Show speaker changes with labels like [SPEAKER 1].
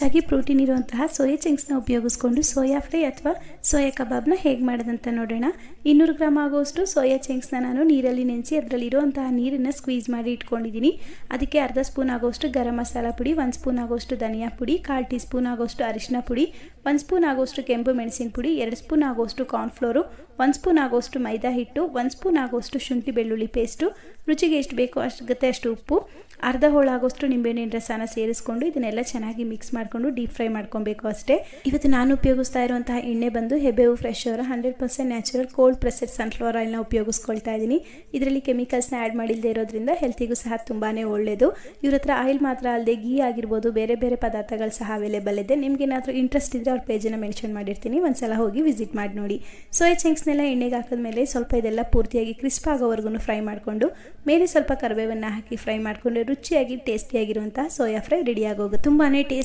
[SPEAKER 1] ಆಗಿ ಪ್ರೋಟೀನ್ ಇರುವಂತಹ ಸೋಯಾ ಚಂಕ್ಸ್ನ ಉಪಯೋಗಿಸ್ಕೊಂಡು ಸೋಯಾ ಫ್ರೈ ಅಥವಾ ಸೋಯಾ ಕಬಾಬ್ನ ಹೇಗೆ ಮಾಡೋದಂತ ನೋಡೋಣ. 200 ಗ್ರಾಮ್ ಆಗುವಷ್ಟು ಸೋಯಾ ಚಂಕ್ಸ್ನ ನಾನು ನೀರಲ್ಲಿ ನೆನೆಸಿ ಅದರಲ್ಲಿರುವಂತಹ ನೀರನ್ನು ಸ್ಕ್ವೀಸ್ ಮಾಡಿ ಇಟ್ಕೊಂಡಿದ್ದೀನಿ. ಅದಕ್ಕೆ ಅರ್ಧ ಸ್ಪೂನ್ ಆಗುವಷ್ಟು ಗರಂ ಮಸಾಲ ಪುಡಿ, 1 ಸ್ಪೂನ್ ಆಗುವಷ್ಟು ಧನಿಯಾ ಪುಡಿ, 1/4 ಟೀ ಸ್ಪೂನ್ ಆಗುವಷ್ಟು ಅರಿಶಿನ ಪುಡಿ, 1 ಸ್ಪೂನ್ ಆಗುವಷ್ಟು ಕೆಂಪು ಮೆಣಸಿನ ಪುಡಿ, 2 ಸ್ಪೂನ್ ಆಗುವಷ್ಟು ಕಾರ್ನ್ಫ್ಲೋರು, 1 ಸ್ಪೂನ್ ಆಗುವಷ್ಟು ಮೈದಾ ಹಿಟ್ಟು, 1 ಸ್ಪೂನ್ ಆಗುವಷ್ಟು ಶುಂಠಿ ಬೆಳ್ಳುಳ್ಳಿ ಪೇಸ್ಟು, ರುಚಿಗೆ ಎಷ್ಟು ಬೇಕೋ ಅಷ್ಟು ಉಪ್ಪು, ಅರ್ಧ ಹೋಳಾಗುವಷ್ಟು ನಿಂಬೆಹಣ್ಣಿನ ರಸನ ಸೇರಿಸ್ಕೊಂಡು ಇದನ್ನೆಲ್ಲ ಚೆನ್ನಾಗಿ ಮಿಕ್ಸ್ ಮಾಡಿಕೊಂಡು ಡೀಪ್ ಫ್ರೈ ಮಾಡ್ಕೊಬೇಕು ಅಷ್ಟೇ. ಇವತ್ತು ನಾನು ಉಪಯೋಗಿಸ್ತಾ ಇರುವಂತಹ ಎಣ್ಣೆ ಬಂದು ಹೆಬೇವು ಫ್ರೆಶ್ ಅವರ 100% ನ್ಯಾಚುರಲ್ ಕೋಲ್ಡ್ ಪ್ರೆಸ್ಡ್ ಸನ್ಫ್ಲವರ್ ಆಯಿಲ್ನ ಉಪಯೋಗಿಸ್ಕೊಳ್ತಾ ಇದ್ದೀನಿ. ಇದರಲ್ಲಿ ಕೆಮಿಕಲ್ಸ್ನ ಆ್ಯಡ್ ಮಾಡಿಲ್ಲದೆ ಇರೋದ್ರಿಂದ ಹೆಲ್ತಿಗೂ ಸಹ ತುಂಬಾ ಒಳ್ಳೆಯದು. ಇವ್ರ ಹತ್ರ ಆಯಿಲ್ ಮಾತ್ರ ಅಲ್ಲದೆ ಗೀ ಆಗಿರ್ಬೋದು, ಬೇರೆ ಬೇರೆ ಪದಾರ್ಥಗಳು ಸಹ ಅವೈಲೇಬಲ್ ಇದೆ. ನಿಮ್ಗೇನಾದರೂ ಇಂಟ್ರೆಸ್ಟ್ ಇದ್ದರೆ ಅವ್ರ ಪೇಜನ್ನು ಮೆನ್ಷನ್ ಮಾಡಿರ್ತೀನಿ, ಒಂದ್ಸಲ ಹೋಗಿ ವಿಸಿಟ್ ಮಾಡಿ ನೋಡಿ. ಸೋಯಾ ಚಂಕ್ಸ್ನೆಲ್ಲ ಎಣ್ಣೆಗೆ ಹಾಕಿದ್ಮೇಲೆ ಸ್ವಲ್ಪ ಇದೆಲ್ಲ ಪೂರ್ತಿಯಾಗಿ ಕ್ರಿಸ್ಪ್ ಆಗೋವರೆಗೂ ಫ್ರೈ ಮಾಡಿಕೊಂಡು ಮೇಲೆ ಸ್ವಲ್ಪ ಕರಿಬೇವನ್ನು ಹಾಕಿ ಫ್ರೈ ಮಾಡಿಕೊಂಡು ರುಚಿಯಾಗಿ ಟೇಸ್ಟಿಯಾಗಿರುವಂತಹ ಸೋಯಾ ಫ್ರೈ ರೆಡಿ ಆಗೋಗುತ್ತೆ. ತುಂಬಾ ಟೇಸ್ಟ್